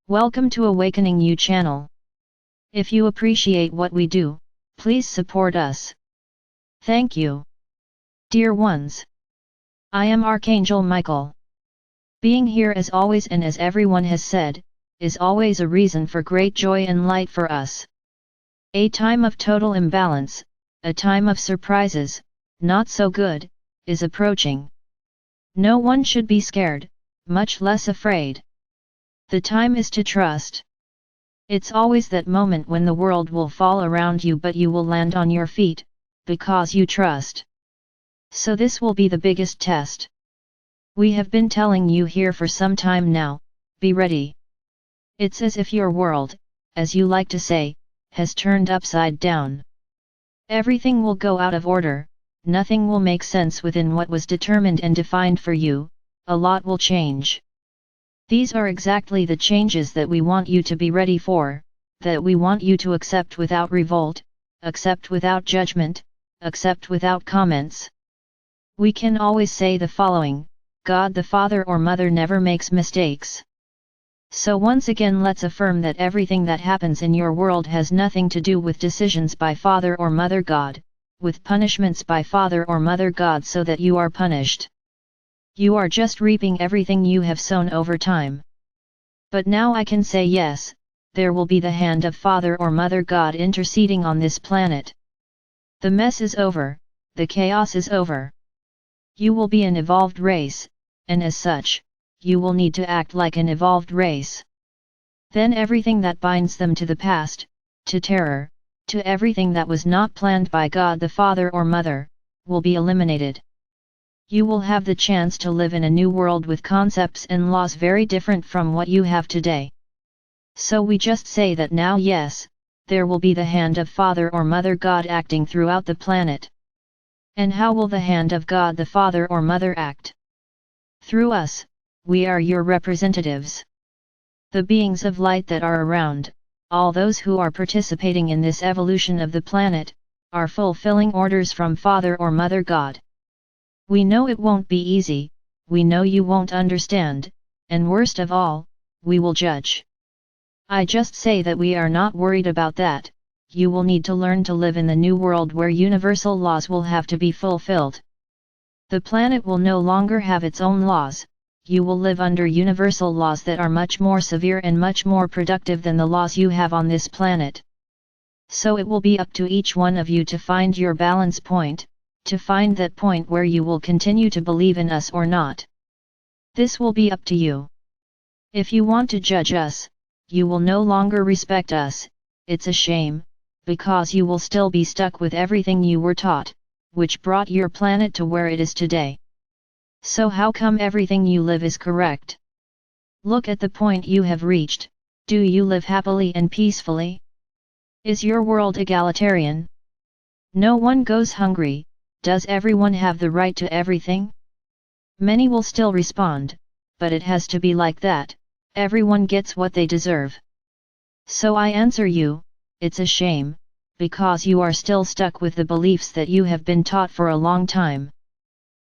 Welcome to Awakening You channel. If you appreciate what we do, please support us. Thank you. Dear ones, I am Archangel Michael. Being here as always and as everyone has said, is always a reason for great joy and light for us. A time of total imbalance, a time of surprises, not so good, is approaching. No one should be scared, much less afraid. The time is to trust. It's always that moment when the world will fall around you but you will land on your feet, because you trust. So this will be the biggest test. We have been telling you here for some time now, be ready. It's as if your world, as you like to say, has turned upside down. Everything will go out of order, nothing will make sense within what was determined and defined for you, a lot will change. These are exactly the changes that we want you to be ready for, that we want you to accept without revolt, accept without judgment, accept without comments. We can always say the following: God the Father or Mother never makes mistakes. So once again let's affirm that everything that happens in your world has nothing to do with decisions by Father or Mother God, with punishments by Father or Mother God so that you are punished. You are just reaping everything you have sown over time. But now I can say yes, there will be the hand of Father or Mother God interceding on this planet. The mess is over, the chaos is over. You will be an evolved race, and as such, you will need to act like an evolved race. Then everything that binds them to the past, to terror, to everything that was not planned by God the Father or Mother, will be eliminated. You will have the chance to live in a new world with concepts and laws very different from what you have today. So we just say that now yes, there will be the hand of Father or Mother God acting throughout the planet. And how will the hand of God the Father or Mother act? Through us. We are your representatives. The beings of light that are around, all those who are participating in this evolution of the planet, are fulfilling orders from Father or Mother God. We know it won't be easy, we know you won't understand, and worst of all, we will judge. I just say that we are not worried about that. You will need to learn to live in the new world where universal laws will have to be fulfilled. The planet will no longer have its own laws. You will live under universal laws that are much more severe and much more productive than the laws you have on this planet. So it will be up to each one of you to find your balance point, to find that point where you will continue to believe in us or not. This will be up to you. If you want to judge us, you will no longer respect us. It's a shame, because you will still be stuck with everything you were taught, which brought your planet to where it is today. So how come everything you live is correct? Look at the point you have reached. Do you live happily and peacefully? Is your world egalitarian? No one goes hungry. Does everyone have the right to everything? Many will still respond, but it has to be like that. Everyone gets what they deserve. So I answer you, it's a shame, because you are still stuck with the beliefs that you have been taught for a long time.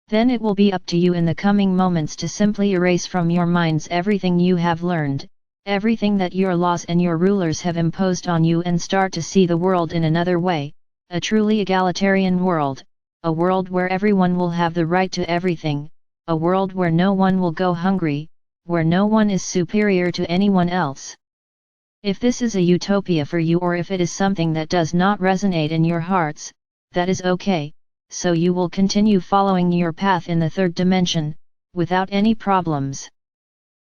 Then it will be up to you in the coming moments to simply erase from your minds everything you have learned, everything that your laws and your rulers have imposed on you, and start to see the world in another way, a truly egalitarian world, a world where everyone will have the right to everything, a world where no one will go hungry, where no one is superior to anyone else. If this is a utopia for you, or if it is something that does not resonate in your hearts, that is okay. So you will continue following your path in the third dimension, without any problems.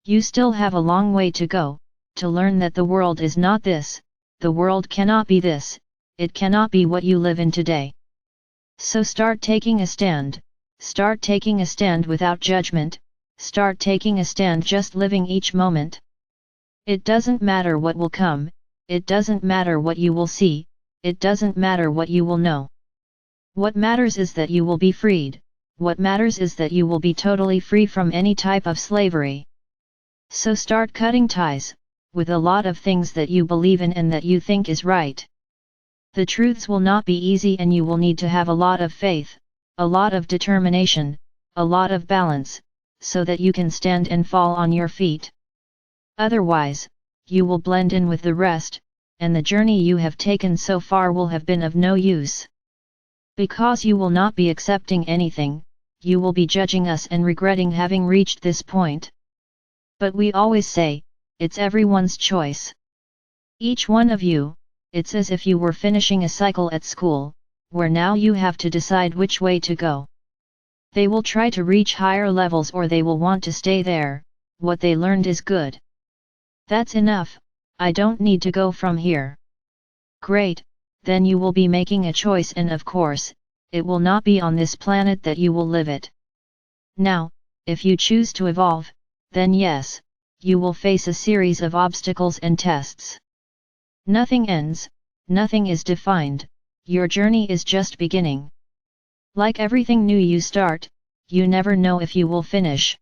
You still have a long way to go, to learn that the world is not this, the world cannot be this, it cannot be what you live in today. So start taking a stand without judgment, start taking a stand just living each moment. It doesn't matter what will come, it doesn't matter what you will see, it doesn't matter what you will know. What matters is that you will be freed, what matters is that you will be totally free from any type of slavery. So start cutting ties, with a lot of things that you believe in and that you think is right. The truths will not be easy and you will need to have a lot of faith, a lot of determination, a lot of balance, so that you can stand and fall on your feet. Otherwise, you will blend in with the rest, and the journey you have taken so far will have been of no use. Because you will not be accepting anything, you will be judging us and regretting having reached this point. But we always say, it's everyone's choice. Each one of you, it's as if you were finishing a cycle at school, where now you have to decide which way to go. They will try to reach higher levels or they will want to stay there. What they learned is good. That's enough, I don't need to go from here. Great, then you will be making a choice, and of course, it will not be on this planet that you will live it. Now, if you choose to evolve, then yes, you will face a series of obstacles and tests. Nothing ends, nothing is defined, your journey is just beginning. Like everything new you start, you never know if you will finish.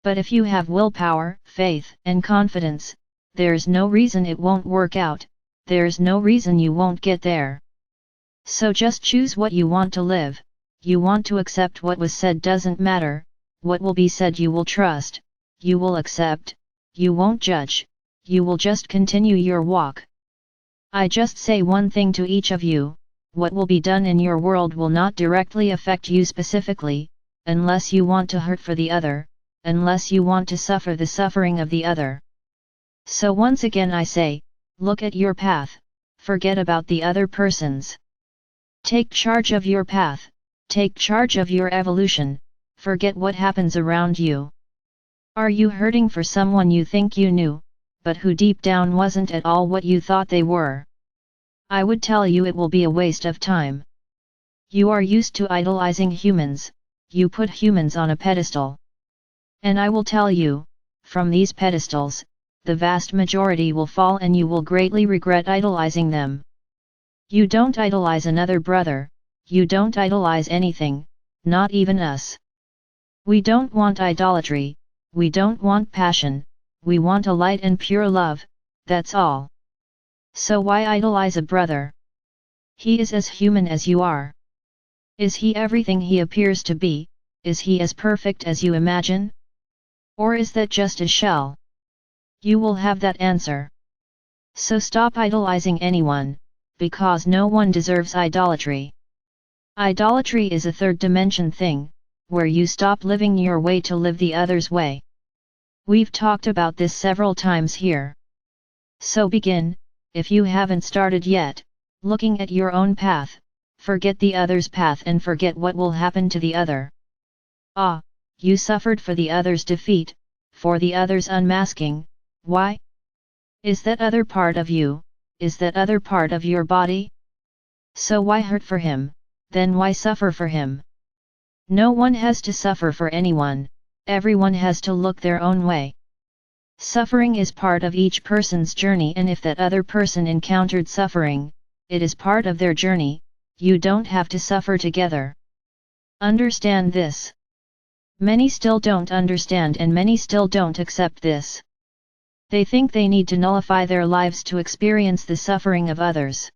But if you have willpower, faith, and confidence, there's no reason it won't work out, there's no reason you won't get there. So just choose what you want to live, you want to accept what was said doesn't matter, what will be said you will trust, you will accept, you won't judge, you will just continue your walk. I just say one thing to each of you, what will be done in your world will not directly affect you specifically, unless you want to hurt for the other, unless you want to suffer the suffering of the other. So once again I say, look at your path, forget about the other person's. Take charge of your path, take charge of your evolution, forget what happens around you. Are you hurting for someone you think you knew, but who deep down wasn't at all what you thought they were? I would tell you it will be a waste of time. You are used to idolizing humans, you put humans on a pedestal. And I will tell you, from these pedestals, the vast majority will fall and you will greatly regret idolizing them. You don't idolize another brother, you don't idolize anything, not even us. We don't want idolatry, we don't want passion, we want a light and pure love, that's all. So why idolize a brother? He is as human as you are. Is he everything he appears to be? Is he as perfect as you imagine? Or is that just a shell? You will have that answer. So stop idolizing anyone, because no one deserves idolatry. Idolatry is a third dimension thing, where you stop living your way to live the other's way. We've talked about this several times here. So begin, if you haven't started yet, looking at your own path, forget the other's path and forget what will happen to the other. Ah, you suffered for the other's defeat, for the other's unmasking, why? Is that other part of you, is that other part of your body? So why hurt for him, then why suffer for him? No one has to suffer for anyone, everyone has to look their own way. Suffering is part of each person's journey, and if that other person encountered suffering, it is part of their journey, you don't have to suffer together. Understand this. Many still don't understand and many still don't accept this. They think they need to nullify their lives to experience the suffering of others.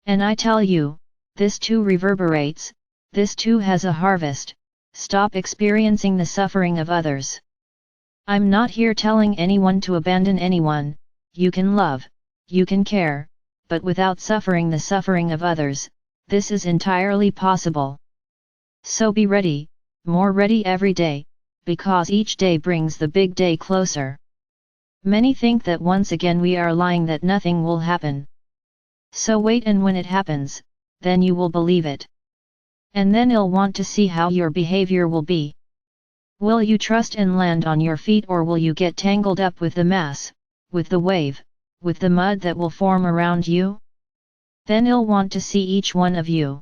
And I tell you, this too reverberates, this too has a harvest, stop experiencing the suffering of others. I'm not here telling anyone to abandon anyone, you can love, you can care, but without suffering the suffering of others, this is entirely possible. So be ready, more ready every day, because each day brings the big day closer. Many think that once again we are lying, that nothing will happen. So wait, and when it happens, then you will believe it. And then you'll want to see how your behavior will be. Will you trust and land on your feet, or will you get tangled up with the mass, with the wave, with the mud that will form around you? Then you'll want to see each one of you.